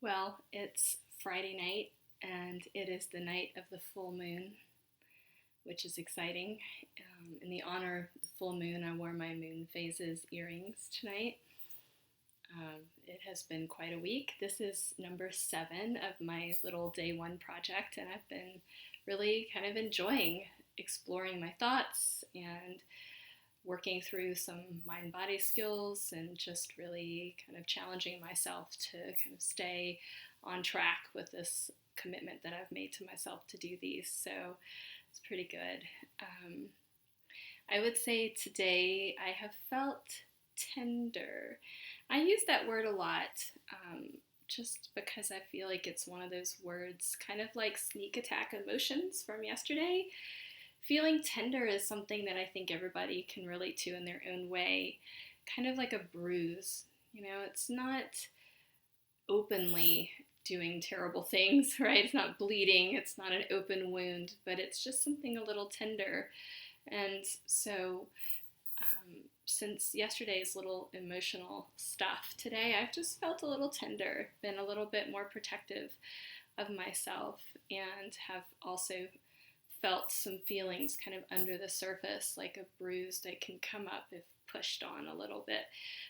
Well, it's Friday night and it is the night of the full moon, which is exciting. In the honor of the full moon, I wore my moon phases earrings tonight. It has been quite a week. This is number 7 of my little day one project, and I've been really kind of enjoying exploring my thoughts and working through some mind body skills and just really kind of challenging myself to kind of stay on track with this commitment that I've made to myself to do these. So it's pretty good. I would say today I have felt tender. I use that word a lot just because I feel like it's one of those words, kind of like sneak attack emotions from yesterday. Feeling tender is something that I think everybody can relate to in their own way, kind of like a bruise. It's not openly doing terrible things, right? It's not bleeding, it's not an open wound, but it's just something a little tender. And so, since yesterday's little emotional stuff, today I've just felt a little tender, been a little bit more protective of myself, and have also felt some feelings kind of under the surface, like a bruise that can come up if pushed on a little bit.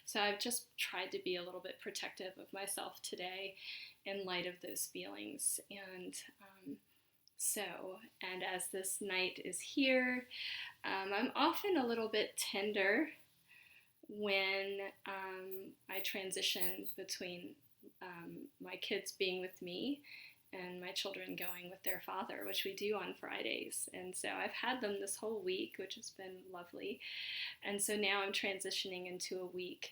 So I've just tried to be a little bit protective of myself today in light of those feelings. And as this night is here, I'm often a little bit tender when I transition between my kids being with me and my children going with their father, which we do on Fridays. And so I've had them this whole week, which has been lovely. And so now I'm transitioning into a week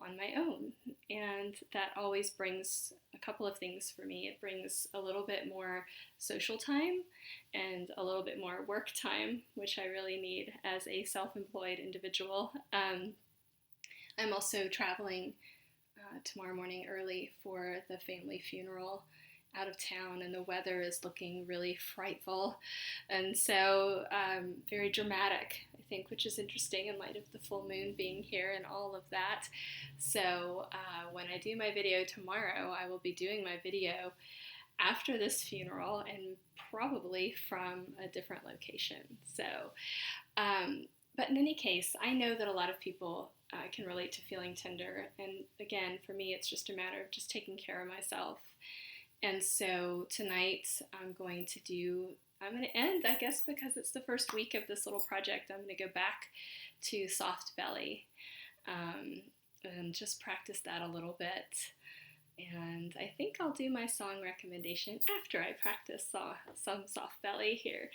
on my own. And that always brings a couple of things for me. It brings a little bit more social time and a little bit more work time, which I really need as a self-employed individual. I'm also traveling tomorrow morning early for the family funeral out of town, and the weather is looking really frightful, and so very dramatic, I think, which is interesting in light of the full moon being here and all of that. So when I do my video tomorrow, I will be doing my video after this funeral and probably from a different location. But in any case, I know that a lot of people can relate to feeling tender, and again, for me, it's just a matter of just taking care of myself. And so tonight I'm going to end, I guess, because it's the first week of this little project, I'm going to go back to soft belly and just practice that a little bit. And I think I'll do my song recommendation after I practice some soft belly here.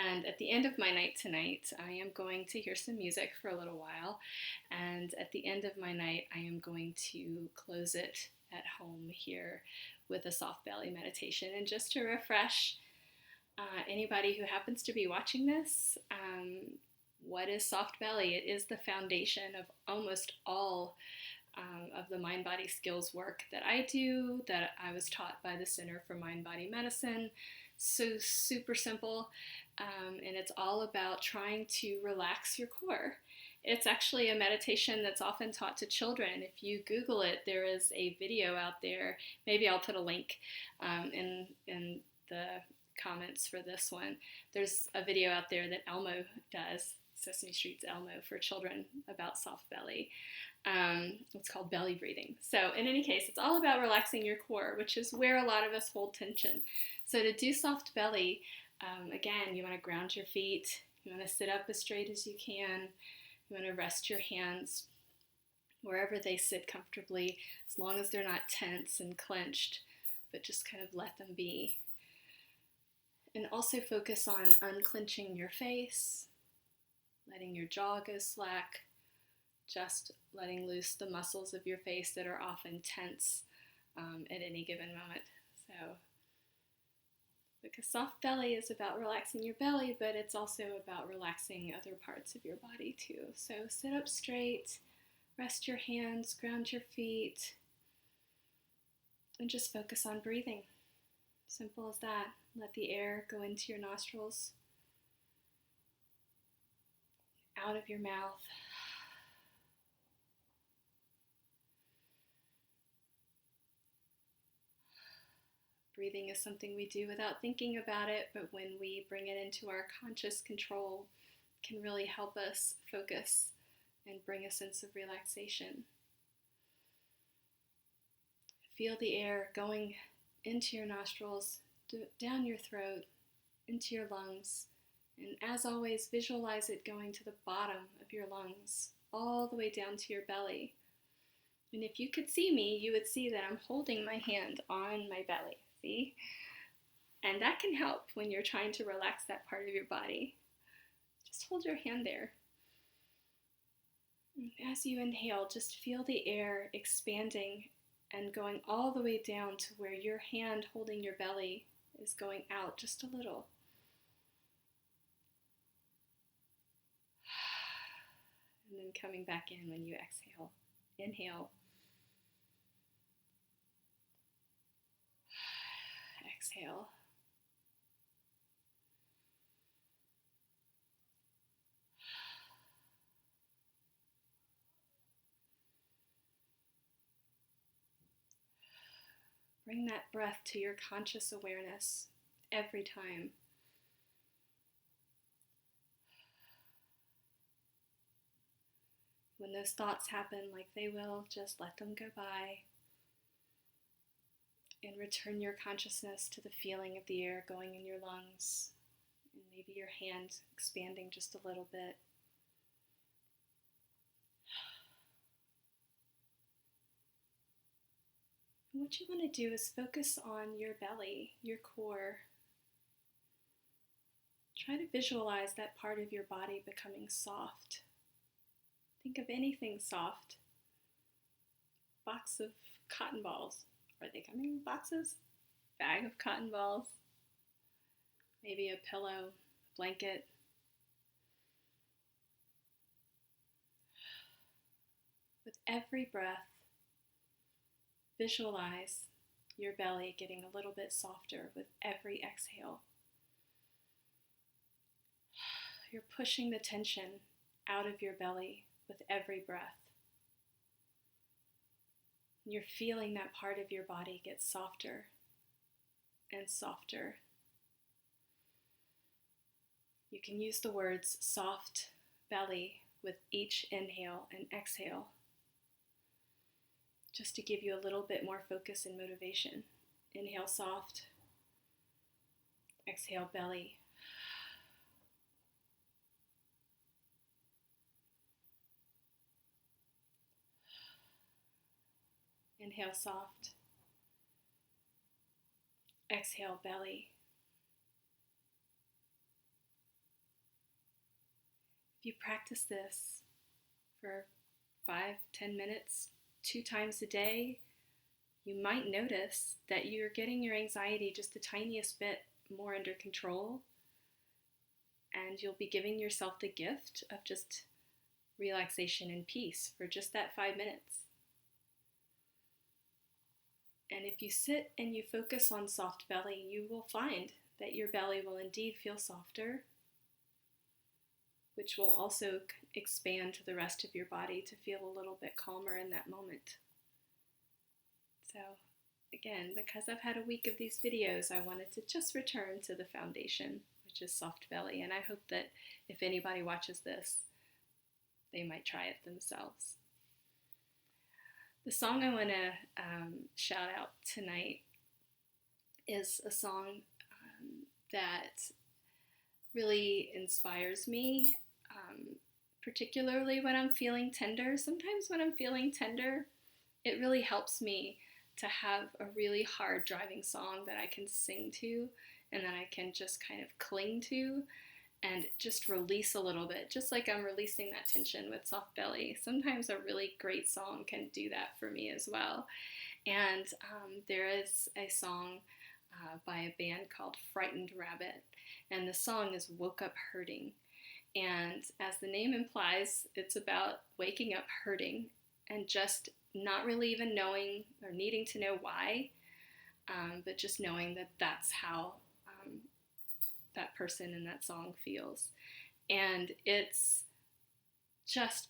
And at the end of my night tonight, I am going to hear some music for a little while. And at the end of my night, I am going to close it at home here with a soft belly meditation. And just to refresh anybody who happens to be watching this, what is soft belly? It is the foundation of almost all of the mind body skills work that I do, that I was taught by the Center for Mind Body Medicine. So super simple, and it's all about trying to relax your core. It's actually a meditation that's often taught to children. If you Google it, there is a video out there. Maybe I'll put a link in the comments for this one. There's a video out there that Elmo does, Sesame Street's Elmo, for children about soft belly. It's called belly breathing. So in any case, it's all about relaxing your core, which is where a lot of us hold tension. So to do soft belly, again, you want to ground your feet. You want to sit up as straight as you can. You want to rest your hands wherever they sit comfortably, as long as they're not tense and clenched, but just kind of let them be. And also focus on unclenching your face, letting your jaw go slack, just letting loose the muscles of your face that are often tense at any given moment. So, because soft belly is about relaxing your belly, but it's also about relaxing other parts of your body too. So sit up straight, rest your hands, ground your feet, and just focus on breathing. Simple as that. Let the air go into your nostrils, out of your mouth. Breathing is something we do without thinking about it, but when we bring it into our conscious control, it can really help us focus and bring a sense of relaxation. Feel the air going into your nostrils, down your throat, into your lungs, and as always, visualize it going to the bottom of your lungs, all the way down to your belly. And if you could see me, you would see that I'm holding my hand on my belly, see? And that can help when you're trying to relax that part of your body. Just hold your hand there. And as you inhale, just feel the air expanding and going all the way down to where your hand holding your belly is going out just a little. And then coming back in when you exhale. Inhale. Exhale. Bring that breath to your conscious awareness every time. When those thoughts happen, like they will, just let them go by and return your consciousness to the feeling of the air going in your lungs and maybe your hand expanding just a little bit. And what you want to do is focus on your belly, your core. Try to visualize that part of your body becoming soft. Think of anything soft. Box of cotton balls. Are they coming in boxes? Bag of cotton balls. Maybe a pillow, blanket. With every breath, visualize your belly getting a little bit softer with every exhale. You're pushing the tension out of your belly with every breath. You're feeling that part of your body get softer and softer. You can use the words soft belly with each inhale and exhale, just to give you a little bit more focus and motivation. Inhale soft, exhale belly. Inhale soft, exhale belly. If you practice this for 5-10 minutes, 2 times a day, you might notice that you're getting your anxiety just the tiniest bit more under control, and you'll be giving yourself the gift of just relaxation and peace for just that 5 minutes. And if you sit and you focus on soft belly, you will find that your belly will indeed feel softer, which will also expand to the rest of your body to feel a little bit calmer in that moment. So again, because I've had a week of these videos, I wanted to just return to the foundation, which is soft belly, and I hope that if anybody watches this, they might try it themselves. The song I want to shout out tonight is a song that really inspires me, particularly when I'm feeling tender. Sometimes when I'm feeling tender, it really helps me to have a really hard driving song that I can sing to and that I can just kind of cling to and just release a little bit, just like I'm releasing that tension with soft belly. Sometimes a really great song can do that for me as well. And there is a song by a band called Frightened Rabbit, and the song is Woke Up Hurting. And as the name implies, it's about waking up hurting and just not really even knowing or needing to know why, but just knowing that that's how that person in that song feels. And it's just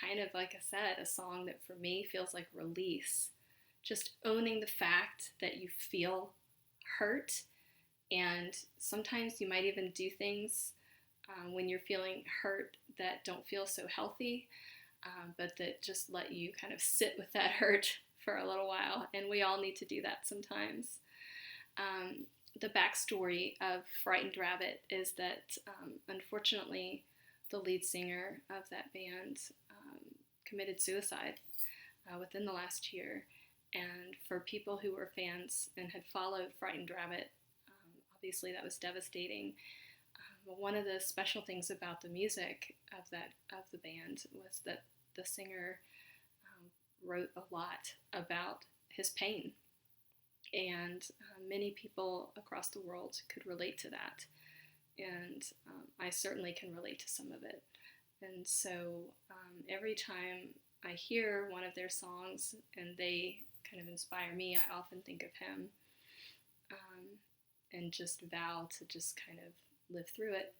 kind of, like I said, a song that for me feels like release. Just owning the fact that you feel hurt, and sometimes you might even do things when you're feeling hurt that don't feel so healthy, but that just let you kind of sit with that hurt for a little while, and we all need to do that sometimes. The backstory of Frightened Rabbit is that, unfortunately, the lead singer of that band committed suicide within the last year. And for people who were fans and had followed Frightened Rabbit, obviously that was devastating. But one of the special things about the music of the band was that the singer wrote a lot about his pain, and many people across the world could relate to that, and I certainly can relate to some of it. And so every time I hear one of their songs and they kind of inspire me, I often think of him, and just vow to just kind of live through it.